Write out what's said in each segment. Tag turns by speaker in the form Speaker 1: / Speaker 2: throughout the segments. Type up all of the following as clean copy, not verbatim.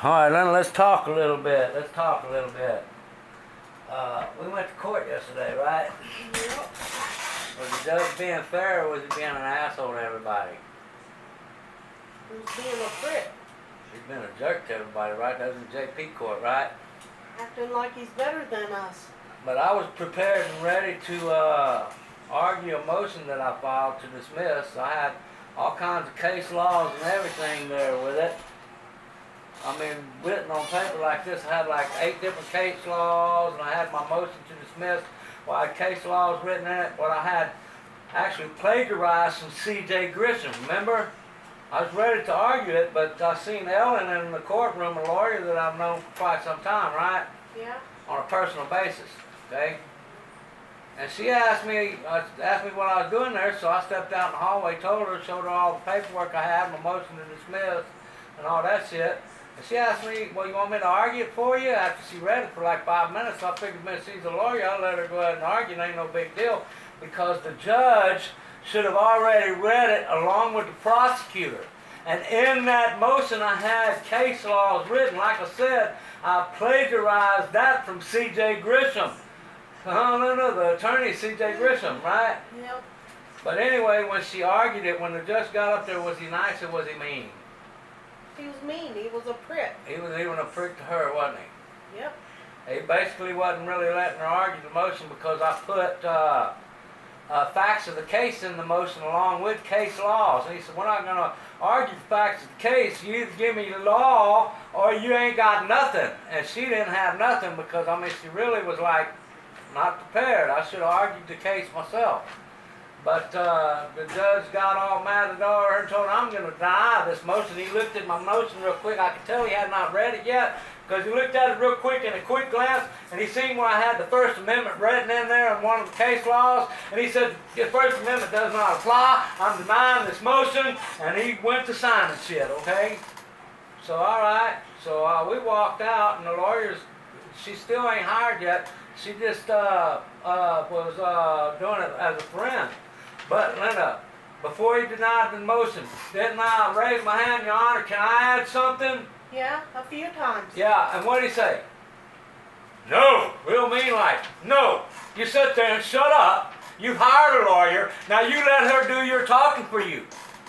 Speaker 1: All right, then let's talk a little bit. We went to court yesterday, right?
Speaker 2: Yep.
Speaker 1: Was the judge being fair or was he being an asshole to everybody?
Speaker 2: Who's being a prick?
Speaker 1: He's been a jerk to everybody, right? That was in JP court, right?
Speaker 2: Acting like he's better than us.
Speaker 1: But I was prepared and ready to argue a motion that I filed to dismiss. I had all kinds of case laws and everything there with it. I mean, written on paper like this, I had like 8 different case laws, and I had my motion to dismiss. Well, I had case laws written in it, but I had actually plagiarized from C.J. Grisham, remember? I was ready to argue it, but I seen Ellen in the courtroom, a lawyer that I've known for quite some time, right?
Speaker 2: Yeah.
Speaker 1: On a personal basis, okay? And she asked me what I was doing there, so I stepped out in the hallway, told her, showed her all the paperwork I had, my motion to dismiss, and all that shit. And she asked me, well, you want me to argue it for you? After she read it for like 5 minutes, so I figured, man, she's a lawyer, I'll let her go ahead and argue, it ain't no big deal, because the judge should have already read it along with the prosecutor. And in that motion, I had case laws written. Like I said, I plagiarized that from C.J. Grisham. The attorney, C.J. Grisham, right?
Speaker 2: Yep.
Speaker 1: But anyway, when she argued it, when the judge got up there, was he nice or was he mean?
Speaker 2: He was mean. He was a prick.
Speaker 1: He was even a prick to her, wasn't he?
Speaker 2: Yep.
Speaker 1: He basically wasn't really letting her argue the motion because I put facts of the case in the motion along with case laws. And he said, we're not going to argue the facts of the case. You either give me the law or you ain't got nothing. And she didn't have nothing because, I mean, she really was like not prepared. I should have argued the case myself. But the judge got all mad at her and told her, I'm going to deny this motion. He looked at my motion real quick. I could tell he had not read it yet because he looked at it real quick in a quick glance and he seen where I had the First Amendment written in there in one of the case laws. And he said, the First Amendment does not apply. I'm denying this motion. And he went to signing shit, okay? So, all right. So we walked out and the lawyers, she still ain't hired yet. She just was doing it as a friend. But Linda, before he denied the motion, didn't I raise my hand, Your Honor? Can I add something?
Speaker 2: Yeah, a few times.
Speaker 1: Yeah, and what did he say? No, real mean like, no. You sit there and shut up. You've hired a lawyer. Now you let her do your talking for you.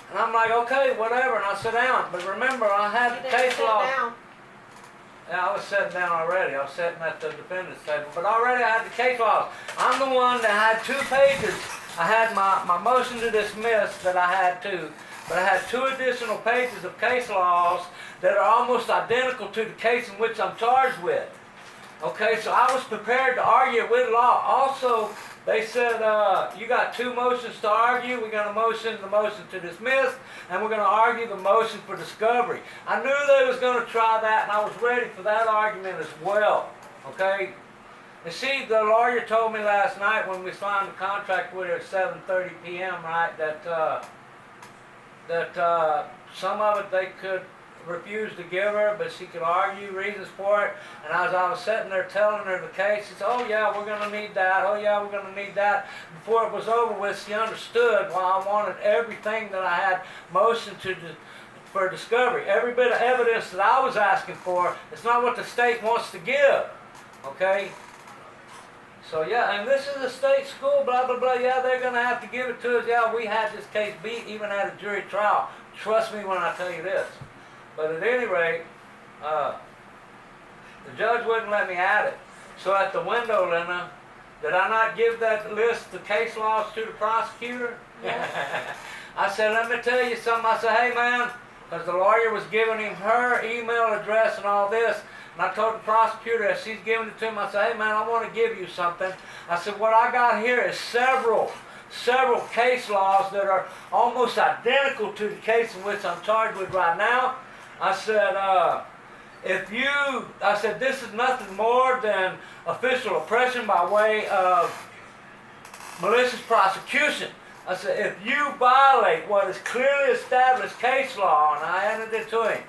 Speaker 1: And I'm like, okay, whatever, and I sit down. But remember, I had
Speaker 2: You
Speaker 1: the
Speaker 2: didn't
Speaker 1: case
Speaker 2: sit
Speaker 1: law.
Speaker 2: down.
Speaker 1: Yeah, I was sitting down already. I was sitting at the defendant's table. But already I had the case laws. I'm the one that had 2 pages. I had my motion to dismiss that I had too. But I had 2 additional pages of case laws that are almost identical to the case in which I'm charged with. Okay, so I was prepared to argue with law. Also, they said, you got 2 motions to argue. We're going to motion the motion to dismiss, and we're going to argue the motion for discovery. I knew they was going to try that, and I was ready for that argument as well. Okay? And see, the lawyer told me last night when we signed the contract with her at 7:30 p.m., right, that some of it they could refuse to give her, but she could argue reasons for it. And as I was sitting there telling her the case, she said, oh yeah, we're going to need that. Oh yeah, we're going to need that. Before it was over with, she understood why I wanted everything that I had motioned for discovery. Every bit of evidence that I was asking for, it's not what the state wants to give. Okay? So yeah, and this is a state school, blah, blah, blah. Yeah, they're going to have to give it to us. Yeah, we had this case beat, even at a jury trial. Trust me when I tell you this. But at any rate, the judge wouldn't let me add it. So at the window, Linda, did I not give that list of case laws to the prosecutor?
Speaker 2: Yes.
Speaker 1: I said, let me tell you something. I said, hey man, because the lawyer was giving him her email address and all this. And I told the prosecutor as she's giving it to him, I said, hey man, I want to give you something. I said, what I got here is several case laws that are almost identical to the case in which I'm charged with right now. I said, this is nothing more than official oppression by way of malicious prosecution. I said, if you violate what is clearly established case law, and I handed it to him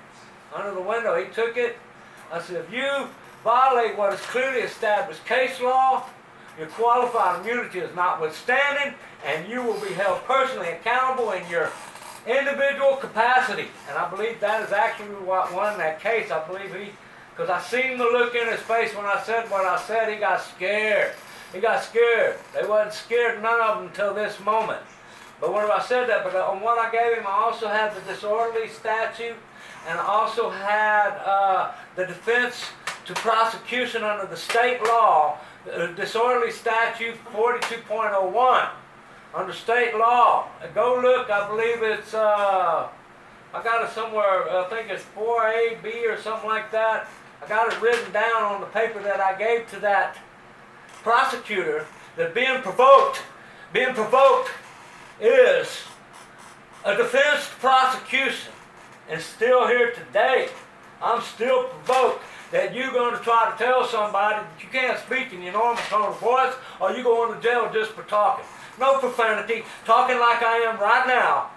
Speaker 1: under the window, he took it. I said, if you violate what is clearly established case law, your qualified immunity is notwithstanding, and you will be held personally accountable in your individual capacity. And I believe that is actually what won that case. I believe because I seen the look in his face when I said what I said, he got scared. He got scared. They wasn't scared, none of them, until this moment. But when I said that, but on what I gave him, I also had the disorderly statute, and I also had the defense to prosecution under the state law, disorderly statute 42.01. Under state law. Go look, I believe it's, I got it somewhere, I think it's 4AB or something like that. I got it written down on the paper that I gave to that prosecutor, that being provoked is a defense prosecution. And still here today, I'm still provoked that you're going to try to tell somebody that you can't speak in your normal tone of voice, or you go into jail just for talking. No profanity, talking like I am right now,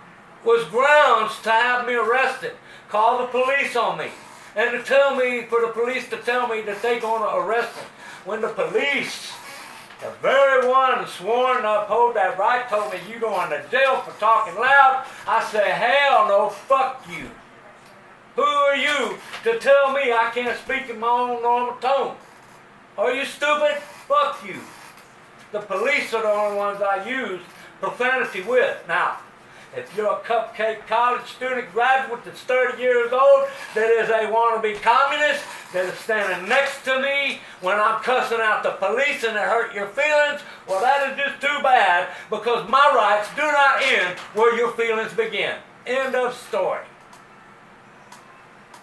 Speaker 1: was grounds to have me arrested. Call the police on me. And to tell me, for the police to tell me that they're going to arrest me. When the police, the very one sworn to uphold that right, told me you going to jail for talking loud, I say, hell no, fuck you. Who are you to tell me I can't speak in my own normal tone? Are you stupid? Fuck you. The police are the only ones I use profanity with. Now, if you're a cupcake college student graduate that's 30 years old, that is a wannabe communist, that is standing next to me when I'm cussing out the police and it hurt your feelings, well, that is just too bad, because my rights do not end where your feelings begin. End of story.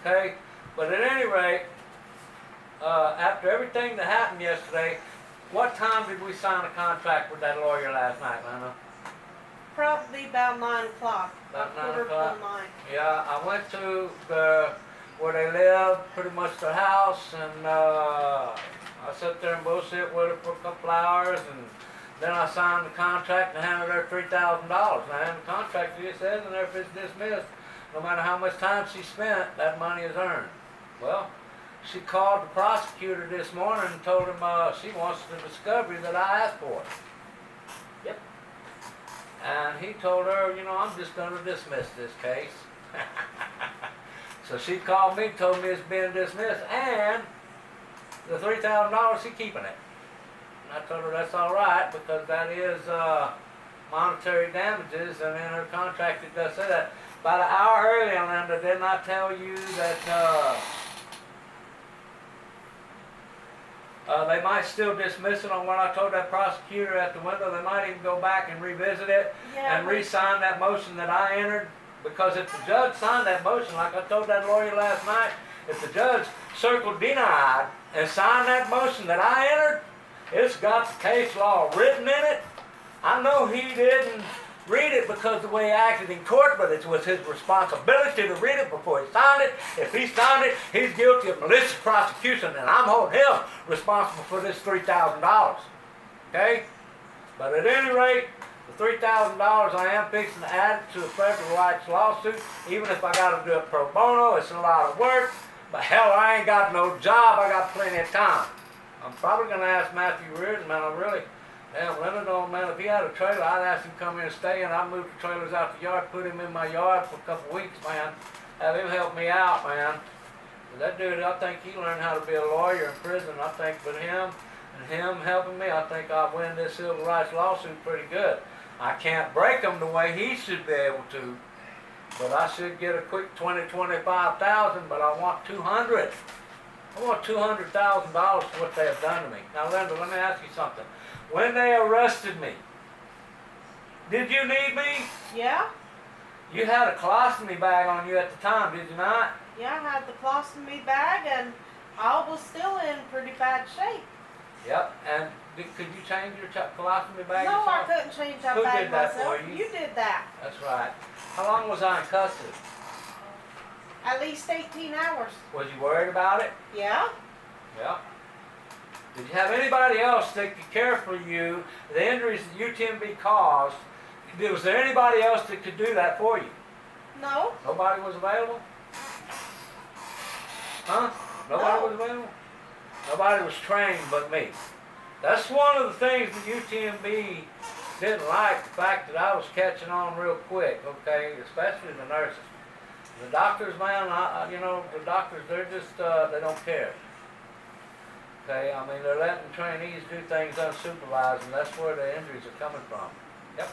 Speaker 1: Okay? But at any rate, after everything that happened yesterday, what time did we sign a contract with that lawyer last night, Lena?
Speaker 2: Probably about 9 o'clock.
Speaker 1: About 9
Speaker 2: quarter
Speaker 1: o'clock?
Speaker 2: till 9.
Speaker 1: Yeah, I went to where they live, pretty much their house, and I sat there and bullshit with her for a couple hours, and then I signed the contract and handed her $3,000. Now, in the contract, it says in there, if it's dismissed, no matter how much time she spent, that money is earned. Well, she called the prosecutor this morning and told him she wants the discovery that I asked for. Yep. And he told her, you know, I'm just going to dismiss this case. So she called me and told me it's been dismissed, and the $3,000, she's keeping it. And I told her that's all right, because that is monetary damages, and in her contract it does say that. About an hour earlier, Linda, didn't I tell you that they might still dismiss it on what I told that prosecutor at the window? They might even go back and revisit it and re-sign that motion that I entered. Because if the judge signed that motion, like I told that lawyer last night, if the judge circled denied and signed that motion that I entered, it's got the case law written in it. I know he didn't read it because of the way he acted in court, but it was his responsibility to read it before he signed it. If he signed it, he's guilty of malicious prosecution, and I'm holding him responsible for this $3,000. Okay? But at any rate, the $3,000 I am fixing to add it to the federal rights lawsuit, even if I got to do it pro bono. It's a lot of work, but hell, I ain't got no job. I got plenty of time. I'm probably going to ask Matthew Reardon, man, I really, damn, Leonard, old man, if he had a trailer, I'd ask him to come in and stay, and I'd move the trailers out the yard, put him in my yard for a couple weeks, man. Have him help me out, man. That dude, I think he learned how to be a lawyer in prison. I think with him and him helping me, I think I'll win this civil rights lawsuit pretty good. I can't break him the way he should be able to, but I should get a quick 20, 25,000, but I want 200. I want $200,000 for what they have done to me. Now, Linda, let me ask you something. When they arrested me, did you need me?
Speaker 2: Yeah?
Speaker 1: You had a colostomy bag on you at the time, did you not?
Speaker 2: Yeah, I had the colostomy bag, and I was still in pretty bad shape.
Speaker 1: Yep, and could you change your colostomy bag?
Speaker 2: No, I
Speaker 1: yourself?
Speaker 2: couldn't change that
Speaker 1: Who
Speaker 2: bag
Speaker 1: did that
Speaker 2: myself.
Speaker 1: for you?
Speaker 2: You did that.
Speaker 1: That's right. How long was I in custody?
Speaker 2: At least 18 hours.
Speaker 1: Was you worried about it?
Speaker 2: Yeah?
Speaker 1: Yeah. Did you have anybody else that could care for you, the injuries that UTMB caused? Was there anybody else that could do that for you?
Speaker 2: No.
Speaker 1: Nobody was available? Huh? Nobody
Speaker 2: No.
Speaker 1: was available? Nobody was trained but me. That's one of the things that UTMB didn't like the fact that I was catching on real quick, okay, especially the nurses. The doctors, man, you know, the doctors, they're just, they don't care. Okay, I mean, they're letting trainees do things unsupervised, and that's where the injuries are coming from. Yep.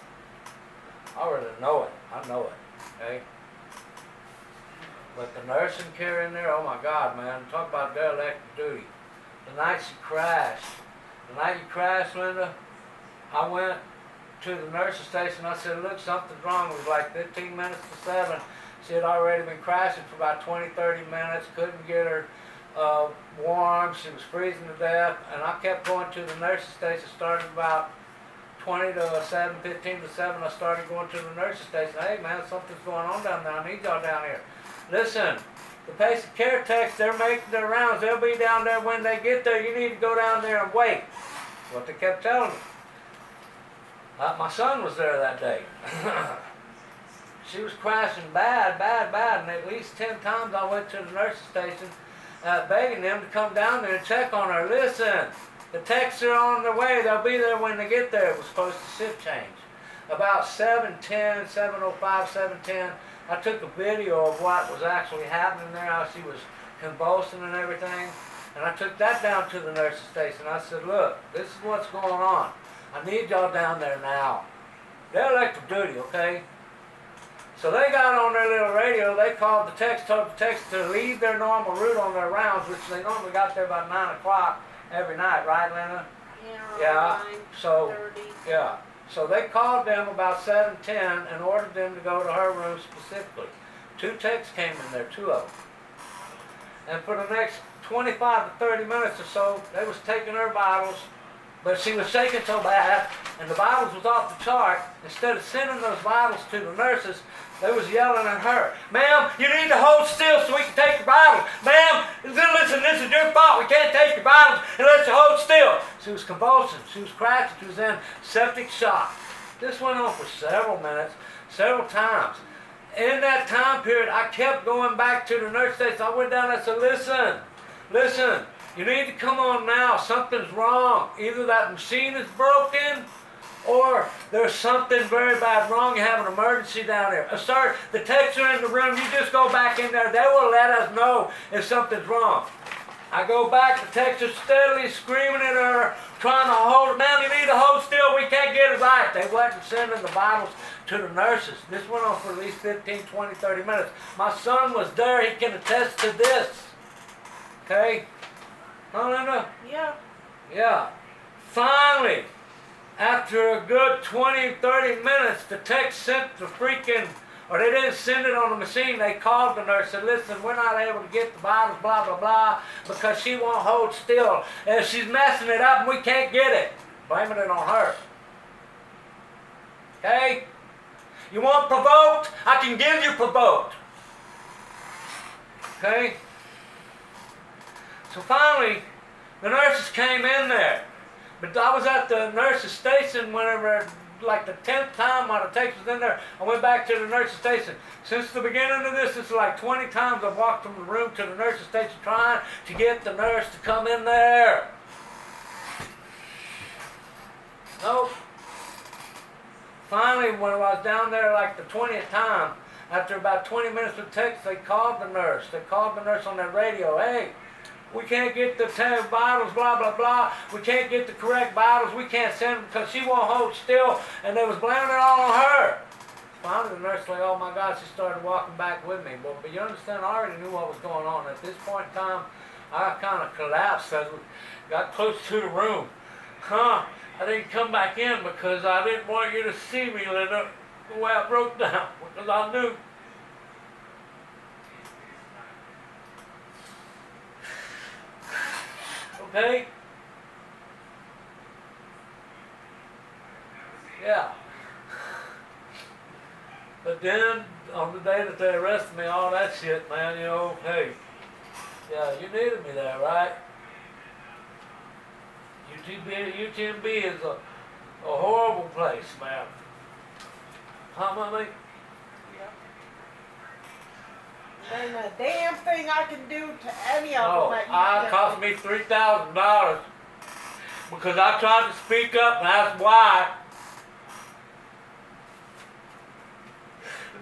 Speaker 1: I already know it. I know it. Okay? But the nursing care in there, oh my God, man, talk about derelict duty. The night she crashed, Linda, I went to the nurse's station. I said, look, something's wrong. It was like 15 minutes to 7. She had already been crashing for about 20, 30 minutes. Couldn't get her warm. She was freezing to death. And I kept going to the nurse's station. Started about 20 to 7, 15 to 7. I started going to the nurse's station. Hey, man, something's going on down there. I need y'all down here. Listen, the patient care techs, they're making their rounds. They'll be down there when they get there. You need to go down there and wait. That's what they kept telling me. My son was there that day. She was crashing bad, and at least 10 times I went to the nurse's station begging them to come down there and check on her. Listen, the techs are on their way. They'll be there when they get there. It was supposed to shift change. About 7:10, 7:05, 7:10, I took a video of what was actually happening there, how she was convulsing and everything. And I took that down to the nurse's station. I said, look, this is what's going on. I need y'all down there now. They're elective duty, okay? So they got on their little radio. They called the techs, told the techs to leave their normal route on their rounds, which they normally got there about 9 o'clock every night, right, Lena?
Speaker 2: Yeah. 9:30.
Speaker 1: So, yeah. So they called them about 7:10 and ordered them to go to her room specifically. 2 techs came in there, 2 of them. And for the next 25 to 30 minutes or so, they was taking her vitals, but she was shaking so bad, and the vitals was off the chart. Instead of sending those vitals to the nurses, they was yelling at her, ma'am, you need to hold still so we can take your vitals. Ma'am, listen, this is your fault. We can't take your vitals unless you hold still. She was convulsing. She was crashing. She was in septic shock. This went on for several minutes, several times. In that time period, I kept going back to the nurse station. I went down there and said, listen, you need to come on now. Something's wrong. Either that machine is broken or there's something very bad wrong. You have an emergency down there. Sir, the techs are in the room. You just go back in there. They will let us know if something's wrong. I go back. The techs are steadily screaming at her, trying to hold her. Ma'am, you need to hold still. We can't get it right. They wasn't sending the vitals to the nurses. This went on for at least 15, 20, 30 minutes. My son was there. He can attest to this. Okay? No, Linda?
Speaker 2: Yeah.
Speaker 1: Yeah. Finally, after a good 20, 30 minutes, the tech sent the freaking, or they didn't send it on the machine. They called the nurse and said, listen, we're not able to get the vitals, blah, blah, blah, because she won't hold still. And she's messing it up and we can't get it. Blaming it on her. Okay? You want provoked? I can give you provoked. Okay? So finally, the nurses came in there. But I was at the nurse's station whenever, like the 10th time while the tech was in there, I went back to the nurse's station. Since the beginning of this, it's like 20 times I've walked from the room to the nurse's station trying to get the nurse to come in there. Nope. Finally, when I was down there like the 20th time, after about 20 minutes of text, they called the nurse. They called the nurse on that radio. Hey, we can't get the 10 vitals, blah, blah, blah. We can't get the correct vitals. We can't send them because she won't hold still. And they was blaming it all on her. Finally, the nurse like, oh my God, she started walking back with me. But you understand, I already knew what was going on. At this point in time, I kind of collapsed as we got close to the room. I didn't come back in because I didn't want you to see me, Linda, the way I broke down, because I knew. Okay? Yeah. But then, on the day that they arrested me, all that shit, man, you know, hey, yeah, you needed me there, right? UTMB is a horrible place, man. Huh, Mommy?
Speaker 2: And a damn thing I can do to any of
Speaker 1: Oh,
Speaker 2: them.
Speaker 1: it cost me $3,000 because I tried to speak up, and that's why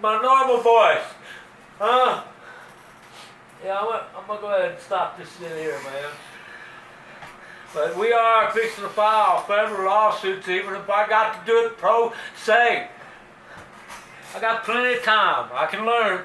Speaker 1: my normal voice. Huh? Yeah, I'm gonna go ahead and stop this shit here, man. But we are fixing to file federal lawsuits, even if I got to do it pro se. I got plenty of time. I can learn.